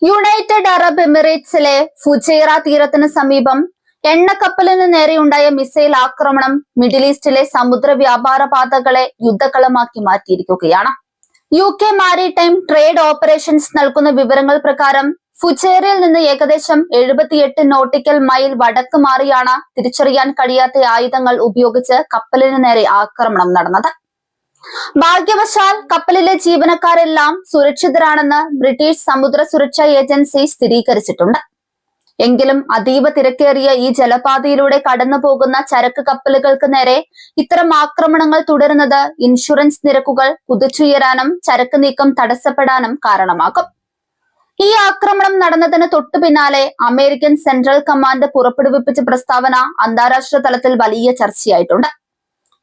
United Arab എമിറേറ്റ്സിലെ Fujairah തീരത്തിന് സമീപം എണ്ണക്കപ്പലിന് നേരെയുണ്ടായ missile ആക്രമണം മിഡിൽ ഈസ്റ്റിലെ സമുദ്ര വ്യാപാര പാതകളെ യുദ്ധക്കളമാക്കി മാറ്റിയിരിക്കുകയാണ്. UK മാരിടൈം ട്രേഡ് ഓപ്പറേഷൻസ് നൽകുന്ന വിവരങ്ങൾ പ്രകാരം ഫുജൈറയിൽ നിന്ന് ഏകദേശം 78 നോട്ടിക്കൽ മൈൽ വടക്ക് മാറിയാണ് തിരിച്ചറിയാൻ കഴിയാത്ത ആയുധങ്ങൾ ഉപയോഗിച്ച് കപ്പലിന് നേരെ ആക്രമണം നടന്നത്. ഭാഗ്യവശാൽ കപ്പലിലെ ജീവനക്കാരെല്ലാം സുരക്ഷിതരാണെന്ന് ബ്രിട്ടീഷ് സമുദ്ര സുരക്ഷാ ഏജൻസി സ്ഥിരീകരിച്ചിട്ടുണ്ട്. എങ്കിലും അതീവ തിരക്കേറിയ ഈ ജലപാതയിലൂടെ കടന്നു പോകുന്ന ചരക്ക് കപ്പലുകൾക്ക് നേരെ ഇത്തരം ആക്രമണങ്ങൾ തുടരുന്നത് ഇൻഷുറൻസ് നിരക്കുകൾ കുതിച്ചുയരാനും ചരക്ക് നീക്കം തടസ്സപ്പെടാനും കാരണമാകും. ഈ ആക്രമണം നടന്നതിന് തൊട്ടു പിന്നാലെ അമേരിക്കൻ സെൻട്രൽ കമാൻഡ് പുറപ്പെടുവിപ്പിച്ച പ്രസ്താവന അന്താരാഷ്ട്ര തലത്തിൽ വലിയ ചർച്ചയായിട്ടുണ്ട്.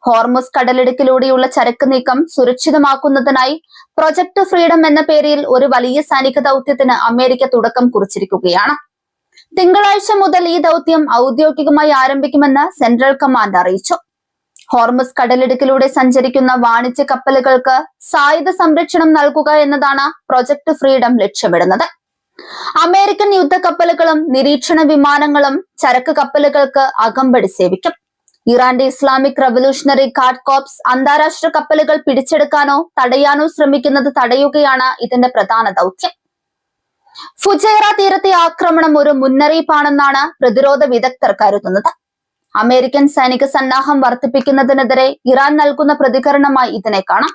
ഹോർമുസ് കടലിടുക്കിലൂടെയുള്ള ചരക്ക് നീക്കം സുരക്ഷിതമാക്കുന്നതിനായി പ്രൊജക്ട് ഫ്രീഡം എന്ന പേരിൽ ഒരു വലിയ സൈനിക ദൗത്യത്തിന് അമേരിക്ക തുടക്കം കുറിച്ചിരിക്കുകയാണ്. തിങ്കളാഴ്ച മുതൽ ഈ ദൗത്യം ഔദ്യോഗികമായി ആരംഭിക്കുമെന്ന് സെൻട്രൽ കമാൻഡ് അറിയിച്ചു. ഹോർമുസ് കടലിടുക്കിലൂടെ സഞ്ചരിക്കുന്ന വാണിജ്യ കപ്പലുകൾക്ക് സായുധ സംരക്ഷണം നൽകുക എന്നതാണ് പ്രൊജക്ട് ഫ്രീഡം ലക്ഷ്യമിടുന്നത്. അമേരിക്കൻ യുദ്ധക്കപ്പലുകളും നിരീക്ഷണ വിമാനങ്ങളും ചരക്ക് കപ്പലുകൾക്ക് അകമ്പടി സേവിക്കും. ഇറാന്റെ ഇസ്ലാമിക് റവല്യൂഷണറി ഗാർഡ് കോർപ്സ് അന്താരാഷ്ട്ര കപ്പലുകൾ പിടിച്ചെടുക്കാനോ തടയാനോ ശ്രമിക്കുന്നത് തടയുകയാണ് ഇതിന്റെ പ്രധാന ദൗത്യം. ഫുജൈറ തീരത്തെ ആക്രമണം ഒരു മുന്നറിയിപ്പാണെന്നാണ് പ്രതിരോധ വിദഗ്ധർ കരുതുന്നത്. അമേരിക്കൻ സൈനിക സന്നാഹം വർദ്ധിപ്പിക്കുന്നതിനെതിരെ ഇറാൻ നൽകുന്ന പ്രതികരണമായി ഇതിനെ കാണാം.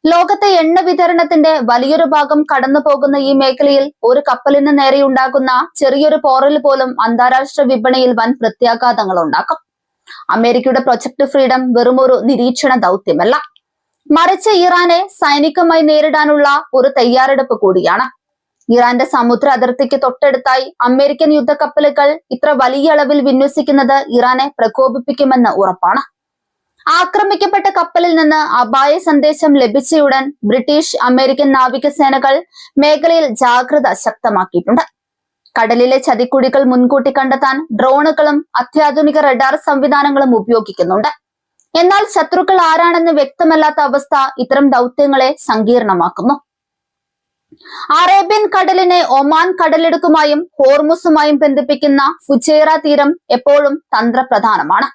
ലോകത്തെ എണ്ണ വിതരണത്തിന്റെ വലിയൊരു ഭാഗം കടന്നു പോകുന്ന ഈ മേഖലയിൽ ഒരു കപ്പലിന് നേരെയുണ്ടാകുന്ന ചെറിയൊരു പോറൽ പോലും അന്താരാഷ്ട്ര വിപണിയിൽ വൻ പ്രത്യാഘാതങ്ങൾ ഉണ്ടാക്കും. അമേരിക്കയുടെ പ്രൊജക്ട് ഫ്രീഡം വെറുമൊരു നിരീക്ഷണ ദൗത്യമല്ല, മറിച്ച് ഇറാനെ സൈനികമായി നേരിടാനുള്ള ഒരു തയ്യാറെടുപ്പ് കൂടിയാണ്. ഇറാന്റെ സമുദ്ര അതിർത്തിക്ക് തൊട്ടടുത്തായി അമേരിക്കൻ യുദ്ധക്കപ്പലുകൾ ഇത്ര വലിയ അളവിൽ വിന്യസിക്കുന്നത് ഇറാനെ പ്രകോപിപ്പിക്കുമെന്ന് ഉറപ്പാണ്. ആക്രമിക്കപ്പെട്ട കപ്പലിൽ നിന്ന് അപായ സന്ദേശം ലഭിച്ചയുടൻ ബ്രിട്ടീഷ് അമേരിക്കൻ നാവികസേനകൾ മേഖലയിൽ ജാഗ്രത ശക്തമാക്കിയിട്ടുണ്ട്. കടലിലെ ചതിക്കുഴികൾ മുൻകൂട്ടി കണ്ടെത്താൻ ഡ്രോണുകളും അത്യാധുനിക റഡാർ സംവിധാനങ്ങളും ഉപയോഗിക്കുന്നുണ്ട്. എന്നാൽ ശത്രുക്കൾ ആരാണെന്ന് വ്യക്തമല്ലാത്ത അവസ്ഥ ഇത്തരം ദൗത്യങ്ങളെ സങ്കീർണമാക്കുന്നു. അറേബ്യൻ കടലിനെ ഒമാൻ കടലിടുക്കുമായും ഹോർമുസുമായും ബന്ധിപ്പിക്കുന്ന ഫുജൈറ തീരം എപ്പോഴും തന്ത്രപ്രധാനമാണ്.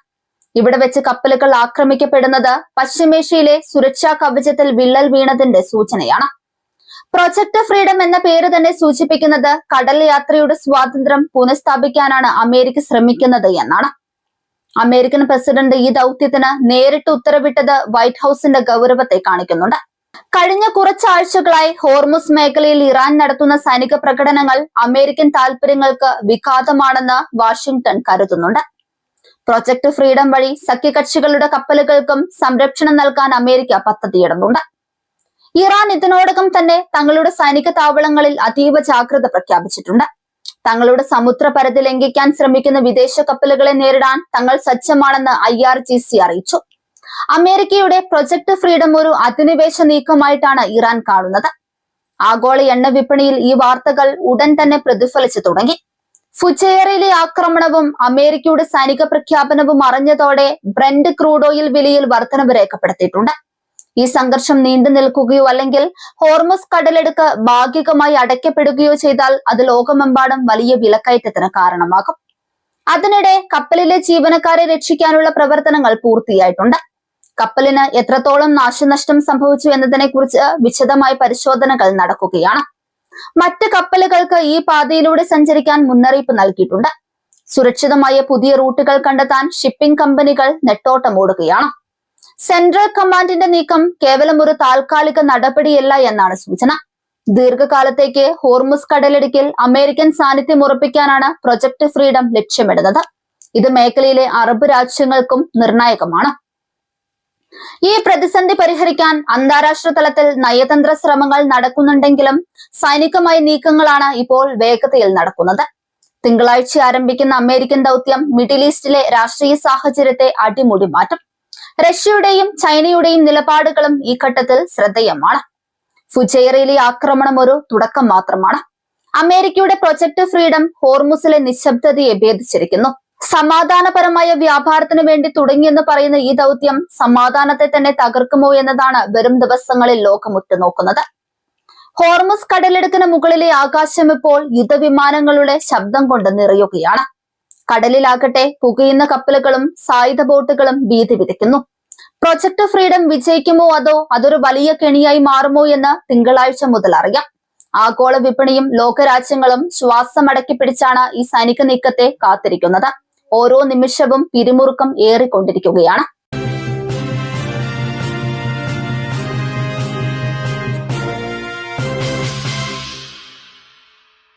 ഇവിടെ വെച്ച് കപ്പലുകൾ ആക്രമിക്കപ്പെടുന്നത് പശ്ചിമേഷ്യയിലെ സുരക്ഷാ കവചത്തിൽ വിള്ളൽ വീണതിന്റെ സൂചനയാണ്. പ്രൊജക്ട് ഫ്രീഡം എന്ന പേര് തന്നെ സൂചിപ്പിക്കുന്നത് കടൽ യാത്രയുടെ സ്വാതന്ത്ര്യം പുനഃസ്ഥാപിക്കാനാണ് അമേരിക്ക ശ്രമിക്കുന്നത് എന്നാണ്. അമേരിക്കൻ പ്രസിഡന്റ് ഈ ദൗത്യത്തിന് നേരിട്ട് ഉത്തരവിട്ടത് വൈറ്റ് ഹൌസിന്റെ ഗൗരവത്തെ കാണിക്കുന്നുണ്ട്. കഴിഞ്ഞ കുറച്ചാഴ്ചകളായി ഹോർമുസ് മേഖലയിൽ ഇറാൻ നടത്തുന്ന സൈനിക പ്രകടനങ്ങൾ അമേരിക്കൻ താൽപര്യങ്ങൾക്ക് വിഘാതമാണെന്ന് വാഷിംഗ്ടൺ കരുതുന്നുണ്ട്. പ്രൊജക്ട് ഫ്രീഡം വഴി സഖ്യകക്ഷികളുടെ കപ്പലുകൾക്കും സംരക്ഷണം നൽകാൻ അമേരിക്ക പദ്ധതിയിടുന്നുണ്ട്. ഇറാൻ ഇതിനോടകം തന്നെ തങ്ങളുടെ സൈനിക താവളങ്ങളിൽ അതീവ ജാഗ്രത പ്രഖ്യാപിച്ചിട്ടുണ്ട്. തങ്ങളുടെ സമുദ്രപരിധി ലംഘിക്കാൻ ശ്രമിക്കുന്ന വിദേശ കപ്പലുകളെ നേരിടാൻ തങ്ങൾ സജ്ജമാണെന്ന് IRGC അറിയിച്ചു. അമേരിക്കയുടെ പ്രൊജക്ട് ഫ്രീഡം ഒരു അധിനിവേശ നീക്കമായിട്ടാണ് ഇറാൻ കാണുന്നത്. ആഗോള എണ്ണ വിപണിയിൽ ഈ വാർത്തകൾ ഉടൻ തന്നെ പ്രതിഫലിച്ചു തുടങ്ങി. ഫുജൈറയിലെ ആക്രമണവും അമേരിക്കയുടെ സൈനിക പ്രഖ്യാപനവും അറിഞ്ഞതോടെ ബ്രെന്റ് ക്രൂഡ് ഓയിൽ വിലയിൽ വർധനവ് രേഖപ്പെടുത്തിയിട്ടുണ്ട്. ഈ സംഘർഷം നീണ്ടു നിൽക്കുകയോ അല്ലെങ്കിൽ ഹോർമുസ് കടലെടുക്ക് ഭാഗികമായി അടയ്ക്കപ്പെടുകയോ ചെയ്താൽ അത് ലോകമെമ്പാടും വലിയ വിലക്കയറ്റത്തിന് കാരണമാകും. അതിനിടെ കപ്പലിലെ ജീവനക്കാരെ രക്ഷിക്കാനുള്ള പ്രവർത്തനങ്ങൾ പൂർത്തിയായിട്ടുണ്ട്. കപ്പലിന് എത്രത്തോളം നാശനഷ്ടം സംഭവിച്ചു എന്നതിനെ കുറിച്ച് വിശദമായ പരിശോധനകൾ നടക്കുകയാണ്. മറ്റ് കപ്പലുകൾക്ക് ഈ പാതയിലൂടെ സഞ്ചരിക്കാൻ മുന്നറിയിപ്പ് നൽകിയിട്ടുണ്ട്. സുരക്ഷിതമായ പുതിയ റൂട്ടുകൾ കണ്ടെത്താൻ ഷിപ്പിംഗ് കമ്പനികൾ നെട്ടോട്ടമോടുകയാണ്. സെൻട്രൽ കമാൻഡിന്റെ നീക്കം കേവലം ഒരു താൽക്കാലിക നടപടിയല്ല എന്നാണ് സൂചന. ദീർഘകാലത്തേക്ക് ഹോർമുസ് കടലിടുക്കിൽ അമേരിക്കൻ സാന്നിധ്യം ഉറപ്പിക്കാനാണ് പ്രൊജക്ട് ഫ്രീഡം ലക്ഷ്യമിടുന്നത്. ഇത് മേഖലയിലെ അറബ് രാജ്യങ്ങൾക്കും നിർണായകമാണ്. ഈ പ്രതിസന്ധി പരിഹരിക്കാൻ അന്താരാഷ്ട്ര തലത്തിൽ നയതന്ത്ര ശ്രമങ്ങൾ നടക്കുന്നുണ്ടെങ്കിലും സൈനികമായ നീക്കങ്ങളാണ് ഇപ്പോൾ വേഗതയിൽ നടക്കുന്നത്. തിങ്കളാഴ്ച ആരംഭിക്കുന്ന അമേരിക്കൻ ദൗത്യം മിഡിൽ ഈസ്റ്റിലെ രാഷ്ട്രീയ സാഹചര്യത്തെ അടിമുടി മാറ്റും. റഷ്യയുടെയും ചൈനയുടെയും നിലപാടുകളും ഈ ഘട്ടത്തിൽ ശ്രദ്ധേയമാണ്. ഫുജൈറയിലെ ആക്രമണം ഒരു തുടക്കം മാത്രമാണ്. അമേരിക്കയുടെ പ്രൊജക്ട് ഫ്രീഡം ഹോർമുസിലെ നിശബ്ദതയെ ഭേദിച്ചിരിക്കുന്നു. സമാധാനപരമായ വ്യാപാരത്തിനു വേണ്ടി തുടങ്ങിയെന്ന് പറയുന്ന ഈ ദൗത്യം സമാധാനത്തെ തന്നെ തകർക്കുമോ എന്നതാണ് വരും ദിവസങ്ങളിൽ ലോകം ഉറ്റുനോക്കുന്നത്. ഹോർമുസ് കടലിടുക്കിന് മുകളിലെ ആകാശം ഇപ്പോൾ യുദ്ധവിമാനങ്ങളുടെ ശബ്ദം കൊണ്ട് നിറയുകയാണ്. കടലിലാകട്ടെ പുകയുന്ന കപ്പലുകളും സായുധ ബോട്ടുകളും ഭീതി വിതയ്ക്കുന്നു. പ്രൊജക്ട് ഫ്രീഡം വിജയിക്കുമോ അതോ അതൊരു വലിയ കെണിയായി മാറുമോ എന്ന് തിങ്കളാഴ്ച മുതൽ അറിയാം. ആഗോള വിപണിയും ലോകരാജ്യങ്ങളും ശ്വാസമടക്കി പിടിച്ചാണ് ഈ സൈനിക നീക്കത്തെ കാത്തിരിക്കുന്നത്. ഓരോ നിമിഷവും പിരിമുറുക്കം ഏറിക്കൊണ്ടിരിക്കുകയാണ്.